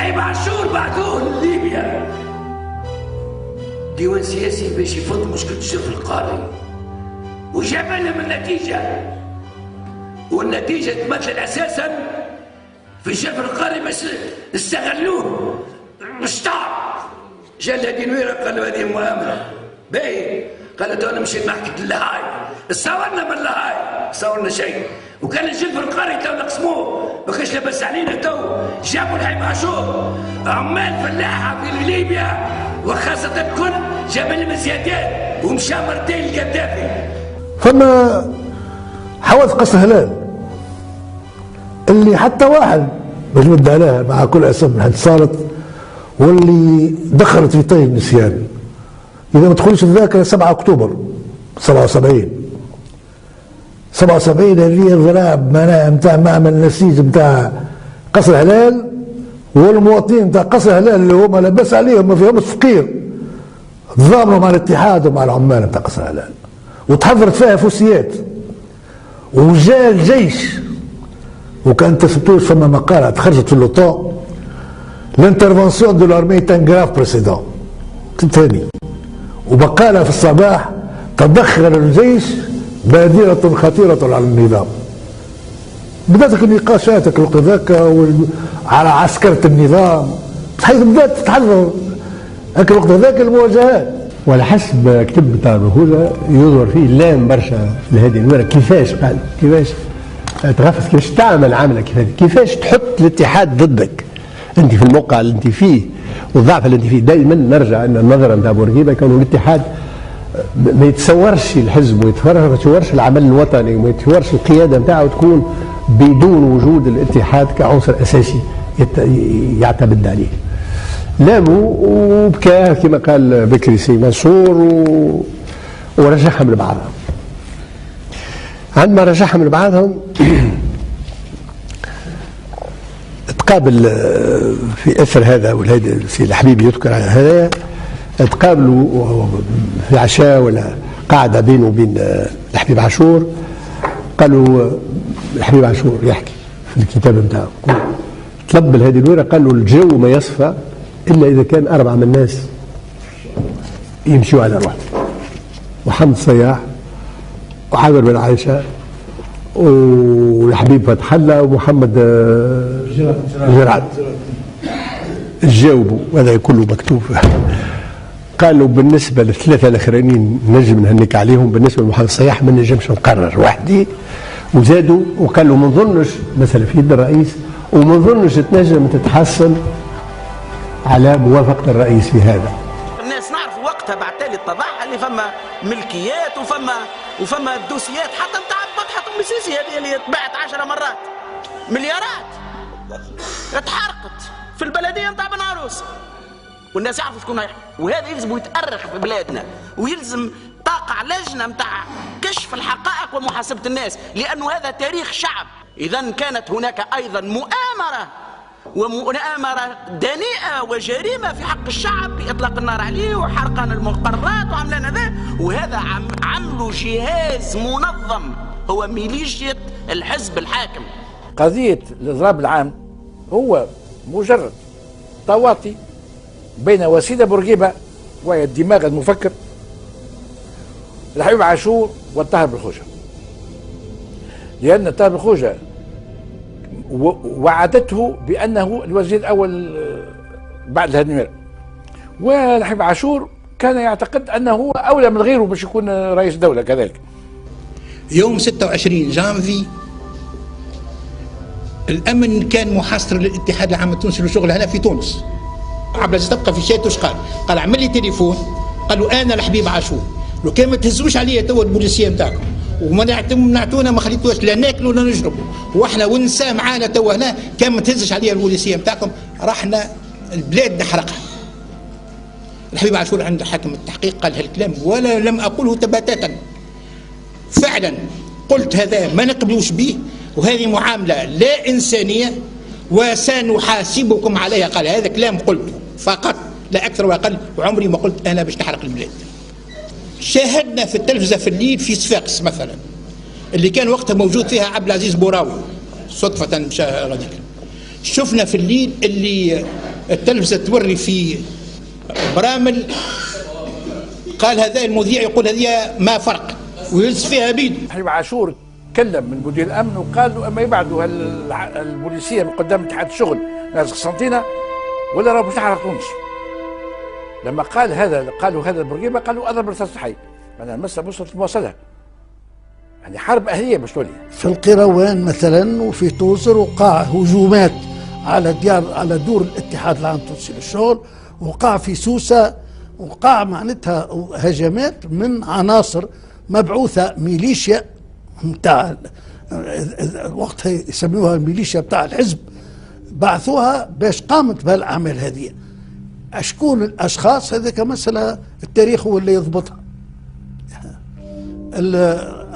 الحبيب عاشور بعثوه لليبيا ديوان سياسي باش يفض مشكلة الشرف القاري، وجاب لهم النتيجة، والنتيجة تمثل أساسا في الشرف القاري باش استغلوه بالشعب. جا الهادي نويرة قال له هذه مؤامرة باهي، قال له أنا مشيت نحكي للهاي، صورنا من الهاي، صورنا شيء، وكان الجلف القاري تو نقسموه ما كانش لاباس علينا. تو جابوا الحبيب عاشور عمال فلاحة في ليبيا وخاصة الكل جاب لهم زيادات ومشى مرتين القذافي. فما حوادث قصر هلال اللي حتى واحد مش مد عليها مع كل اسف من حد صارت، واللي دخلت في طي النسيان. اذا ما تدخلش الذاكره 7 اكتوبر 77 هذه الذراع نتاع معمل نسيج نتاع قصر هلال، والمواطنين نتاع قصر هلال اللي هما لاباس عليهم ما فيهمش فقير تضامنوا مع الاتحاد ومع العمال نتاع قصر هلال، وتحضرت فيها فوسيات، وجاء الجيش. وكان تثبتوش فما مقالة خرجت في اللوطون الانترفنسيون دو لارمي تان جراف بريسيدون ثاني، وبقالة في الصباح تدخل الجيش بادرة خطيرة على النظام. بدات النقاشات الوقت ذاك على عسكرة النظام، حيث بدات تتحضر الوقت ذاك المواجهات. وعلى حسب كتب بتاع الرهولة يظهر فيه لام برشا في هذه الورقة، كيفاش قال كيفاش تغفز، كيفاش تعمل عاملة كيفاش تحط الاتحاد ضدك انت في الموقع اللي انت فيه والضعف اللي انت فيه. دائما نرجع ان النظرة نتاع بورقيبة كانوا الاتحاد ما يتصورش الحزب وما يتصورش العمل الوطني وما يتصورش القيادة نتاعه تكون بدون وجود الاتحاد كعنصر اساسي يعتمد عليه. لاموا وبكاه كما قال بكري سي منصور ورجعهم لبعضهم. عندما رجعهم لبعضهم تقابل في اثر هذا، والهيدا سي الحبيب يذكر على هذا، تقابلوا في عشاء ولا قاعده بينه وبين الحبيب عاشور. قالوا الحبيب عاشور يحكي في الكتاب نتاعو، طلب هذه الورقه، قال له الجو ما يصفى الا اذا كان 4 من الناس يمشوا على روحهم، وحمد صياح وحاضر بن عائشه والحبيب فتح الله ومحمد جرعد جاوبوا، وهذا كله مكتوب. قالوا بالنسبه للثلاثه الاخرانيين نجم نهنيك عليهم، بالنسبه لمحمد صياح ما نجمش نقرر وحدي. وزادوا وقالوا ما نظنش مثلا في يد الرئيس، وما نظنش تنجم تتحصل على موافقه الرئيس في هذا. الناس نعرفوا وقتها بعد تالي اتضح اللي فما ملكيات وفما دوسيات حتى نتاع بطحه ام سيسي هذه اللي تباعت 10 مرات مليارات اتحرقت في البلديه نتاع بن عروس، والناس يعرفوا شكون يحكي. وهذا يلزم يتأرخ في بلادنا، ويلزم تقع لجنه نتاع كشف الحقائق ومحاسبه الناس، لانه هذا تاريخ شعب. اذا كانت هناك ايضا ومؤامرة دنيئة وجريمة في حق الشعب بإطلاق النار عليه وحرقان المقرات وعملان هذا، وهذا عملوا جهاز منظم هو ميليشيا الحزب الحاكم. قضية الإضراب العام هو مجرد تواطي بين وسيلة بورقيبة وهي الدماغ المفكر الحبيب عاشور والطاهر بالخوجة، لأن الطاهر بالخوجة وعدته بأنه الوزير الأول بعد الهدنمير، والحبيب عاشور كان يعتقد أنه هو أولى من غيره باش يكون رئيس دولة كذلك. يوم 26 جانفي الأمن كان محاصر للاتحاد العام التونسي للشغل هنا في تونس. عبد العزيز تبقى في شات وش قال عمل لي تليفون، قالوا أنا الحبيب عاشور، لو كان ما تهزوش عليا توا البوليسيه نتاعكم ومنعتونا ما خليتوش لا ناكلوا ولا نشربوا، واحنا ونساء معانا توا هنا، كان ما تهزش عليا البوليسيه نتاعكم رحنا البلاد نحرقها. الحبيب عاشور عند حاكم التحقيق قال هالكلام ولا لم اقوله تباتة، فعلا قلت هذا ما نقبلوش به وهذه معامله لا انسانيه وسنحاسبكم عليها. قال هذا كلام قلته فقط لا اكثر واقل، وعمري ما قلت انا باش نحرق البلاد. شاهدنا في التلفزه في الليل في صفاقس مثلا اللي كان وقتها موجود فيها عبد العزيز بوراوي، صدفه مشى غاديك، شفنا في الليل اللي التلفزة توري في برامل، قال هذا المذيع يقول هذه ما فرق ويهز فيها بيده. حبيب عاشور تكلم من مدير الامن وقال له اما يبعدوا البوليسيه من قدام اتحاد الشغل ناس قسنطينه ولا راهو بتحرق تونس. لما قال هذا قالوا هذا البرقيبه قالوا اضرب رصاص حي، معناها المسألة وصلت مواصلها، يعني حرب اهليه باش تولي. في القيروان مثلا وفي توزر وقع هجومات على دور الاتحاد العام التونسي للشغل، وقع في سوسه، وقع معناتها هجمات من عناصر مبعوثه ميليشيا نتاع وقتها يسموها الميليشيا بتاع الحزب، بعثوها باش قامت بهالاعمال هذه. اشكون الاشخاص هذيك مساله التاريخ هو اللي يضبطها،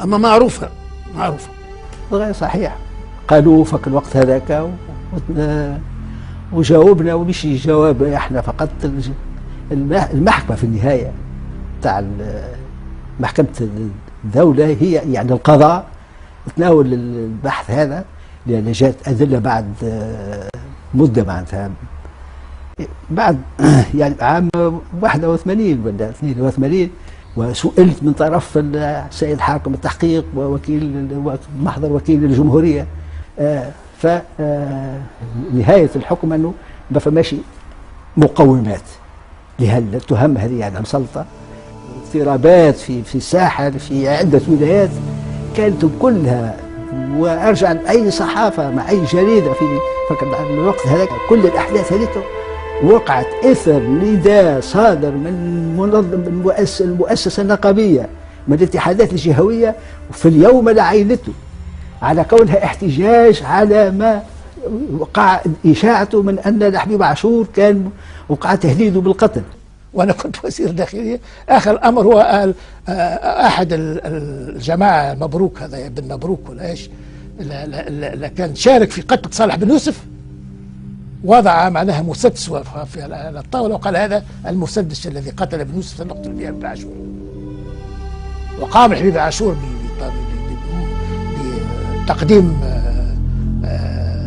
اما معروفه غير صحيح. قالوا فك الوقت هذاك وجاوبنا، ومش جواب احنا فقط. المحكمه في النهايه تاع محكمه الدوله هي يعني القضاء تناول البحث هذا، لان جاءت ادله بعد مده معناتها بعد يعني عام 81 ولا 82، وسئلت من طرف السيد حاكم التحقيق ووكيل محضر وكيل الجمهوريه، فنهايه الحكم انه ما فماش مقومات لهالتهم هذه يعني مسلطه. اضطرابات في الساحل في عده ولايات كانت كلها، وارجع لاي صحافه مع اي جريده في الوقت هذاك كل الاحداث هذيك وقعت اثر نداء صادر من منظم المؤسسه النقابيه من الاتحادات الجهويه في اليوم لعائلته على كونها احتجاج على ما وقع اشاعته من ان الحبيب عاشور كان وقع تهديده بالقتل. وانا كنت وزير داخليه، اخر الامر هو قال احد الجماعه مبروك، هذا ابن مبروك ولا ايش، كان شارك في قتل صالح بن يوسف، وضع معناها مسدس في الطاوله وقال هذا المسدس الذي قتل ابن يوسف سنقتل به ابن عاشور. وقام الحبيب عاشور بتقديم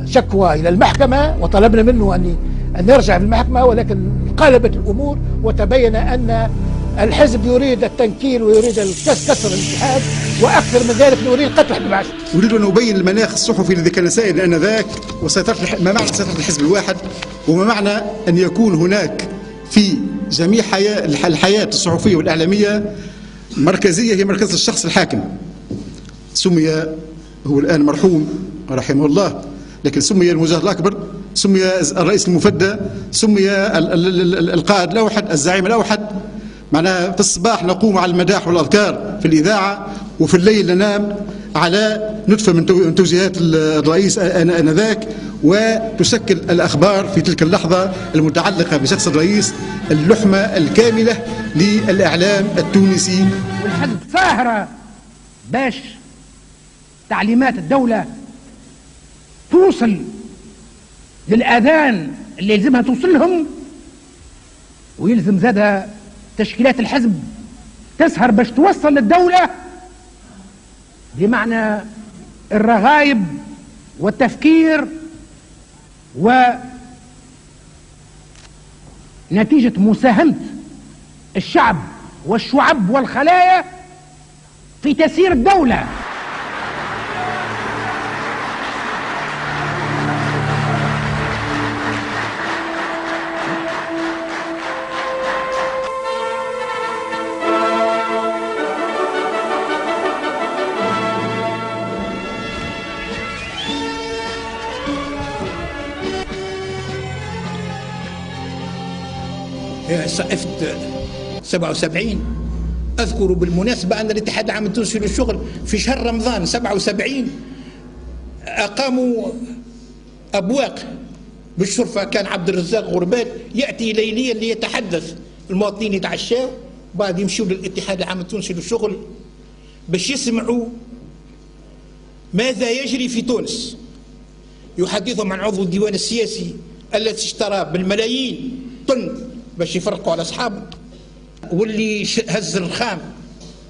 شكوى الى المحكمه، وطلبنا منه ان يرجع في المحكمه، ولكن انقلبت الامور وتبين ان الحزب يريد التنكيل ويريد كسر الاتحاد، واكثر من ذلك يريد قتل الحبيب عاشور. أريد أن أبين المناخ الصحفي الذي كان سائدا آنذاك، ما معنى سيطرة الحزب الواحد، وما معنى أن يكون هناك في جميع الحياة الصحفية والإعلامية مركزية هي مركز الشخص الحاكم. سمي هو الآن مرحوم رحمه الله، لكن سمي المجاهد الأكبر، سمي الرئيس المفدى، سمي القائد الأوحد، الزعيم الأوحد. معناها في الصباح نقوم على المداح والأذكار في الإذاعة، وفي الليل ننام على نتفة من توجيهات الرئيس آنذاك، وتشكل الأخبار في تلك اللحظة المتعلقة بشخص الرئيس اللحمة الكاملة للإعلام التونسي. والحزب فاهرة باش تعليمات الدولة توصل للآذان اللي يلزمها توصل لهم، ويلزم زادها تشكيلات الحزب تسهر باش توصل للدولة بمعنى الرغايب والتفكير ونتيجة مساهمة الشعب والشعب والخلايا في تسيير الدولة. صحفت 77. أذكر بالمناسبة أن الاتحاد العام التونسي للشغل في شهر رمضان 77 أقاموا أبواق بالشرفة، كان عبد الرزاق غربات يأتي ليليا ليتحدث، المواطنين يتعشاوا بعد يمشوا للاتحاد العام التونسي للشغل باش يسمعوا ماذا يجري في تونس. يحدثهم عن عضو الديوان السياسي الذي اشترى بالملايين طن باش يفرقوا على أصحابه، واللي هز الرخام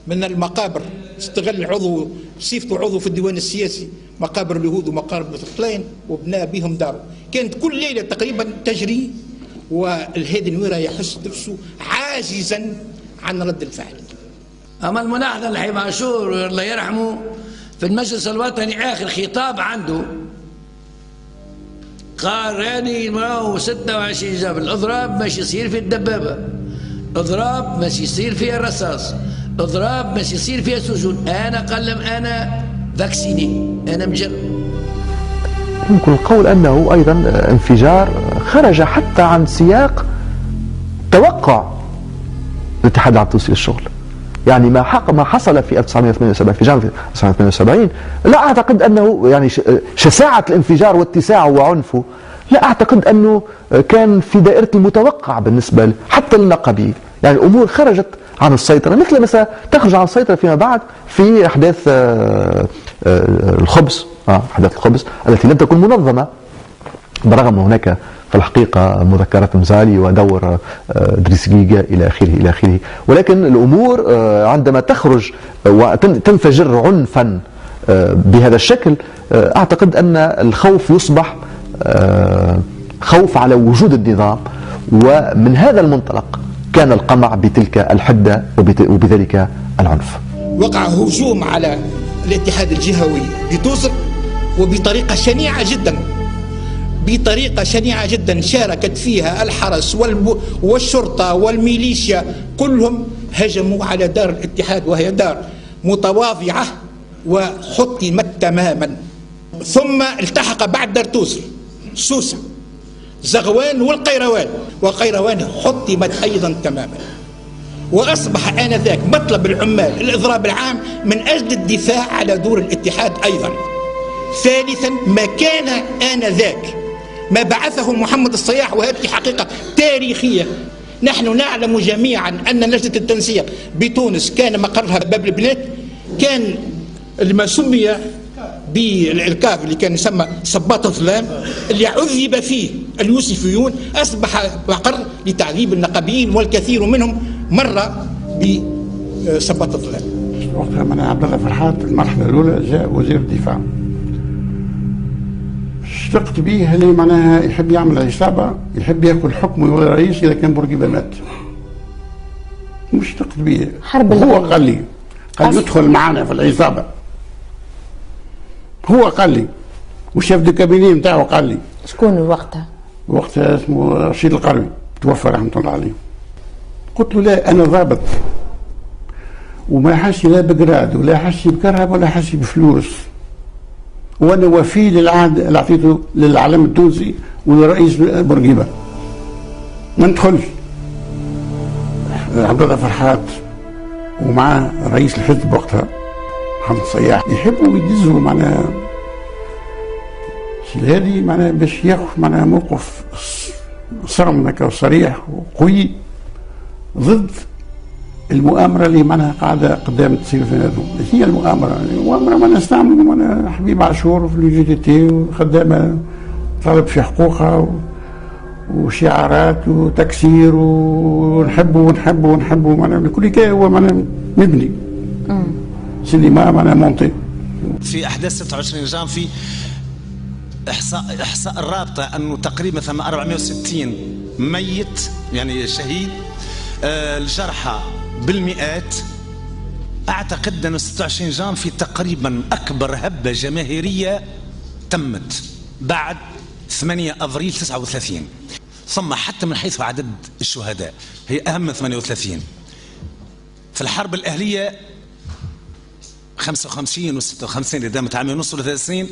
من المقابر، استغل عضو صيفته عضو في الديوان السياسي مقابر اليهود ومقابر الثقلين وبنى بهم داره. كانت كل ليلة تقريبا تجري والهادي نويرة يحس نفسه عاجزا عن رد الفعل. أما الملاحظة الحبيب عاشور الله يرحمه في المجلس الوطني آخر خطاب عنده قال راني 26 جبل الإضراب ماشي يصير في الدبابة، إضراب ماشي يصير فيها الرصاص، إضراب ماشي يصير فيها سجون. أنا قلم أنا فاكسيني، أنا مجرب. يمكن القول أنه أيضا انفجار خرج حتى عن سياق توقع الاتحاد العام التونسي للشغل. يعني ما حصل في 1978 في جانفي 1978 لا أعتقد أنه يعني شساعة الانفجار واتساعه وعنفه لا أعتقد أنه كان في دائرة المتوقع بالنسبة حتى للنقابيين. يعني الأمور خرجت عن السيطرة، مثل تخرج عن السيطرة فيما بعد في أحداث الخبز، أحداث الخبز التي لم تكن منظمة برغم هناك في الحقيقة مذكرات مزالي ودور دريس جيجا إلى آخره، ولكن الأمور عندما تخرج وتنفجر عنفا بهذا الشكل أعتقد أن الخوف يصبح خوف على وجود النظام، ومن هذا المنطلق كان القمع بتلك الحدة وبذلك العنف. وقع هجوم على الاتحاد الجهوي بتوصل وبطريقة شنيعة جدا شاركت فيها الحرس والشرطة والميليشيا، كلهم هجموا على دار الاتحاد وهي دار متواضعة وحطمت تماما. ثم التحق بعد دار توصل سوسة زغوان والقيروان حطمت أيضا تماما. وأصبح آنذاك مطلب العمال الإضراب العام من أجل الدفاع على دور الاتحاد أيضا. ثالثا ما كان آنذاك ما بعثه محمد الصياح، وهذه حقيقة تاريخية. نحن نعلم جميعا أن لجنة التنسيق بتونس كان مقرها باب البنات، كان ما سمي بالعركاف اللي كان يسمى صباط الظلام اللي عذب فيه اليوسفيون أصبح مقر لتعذيب النقابيين، والكثير منهم مر بصباط الظلام. وقتها من عبد الله فرحات المرحلة الأولى جاء وزير الدفاع، اشتقت به اللي معناها يحب يعمل عصابة، يحب ياكل حكمه ويولي رئيس إذا كان بورقيبة مات. اشتقت به، هو قال لي يدخل معنا في العصابة، هو قال لي، والشيف دو كابيني نتاعو قال لي. شكون وقتها؟ وقتها اسمه رشيد القروي توفى رحمة الله عليه. قلت له لا، أنا ضابط وما حاسي لا بجراد ولا حاسي بكرهب ولا حاسي بفلوس، وانا وفي للعهد اللي اعطيته للعلم التونسي ولرئيس بورقيبه. ما ندخلش. عبد الله فرحات ومعاه رئيس الحزب وقتها محمد صياح يحبوا يدزوا معناها هذه معناها باش ياخذ معناها موقف صرم هكا وصريح وقوي ضد المؤامرة اللي معناها قاعدة قدام تصير في هذا. هي المؤامرة ما نستعمل معناها حبيب عاشور في الجي تي تي وخدامة طالب في حقوقها وشعارات وتكسير ونحبه معناها بكل كده هو معناها مبني سينما معناها مونتي. في أحداث 26 جانفي إحصاء الرابطة أنه تقريبا ثم 460 ميت يعني شهيد، الجرحى بالمئات. أعتقد أن 26 جانفي تقريبا أكبر هبة جماهيرية تمت بعد 8 أفريل 39. ثم حتى من حيث عدد الشهداء هي أهم من 38. في الحرب الأهلية 55 و56 اللي دامت عام ونص ولا 3 سنين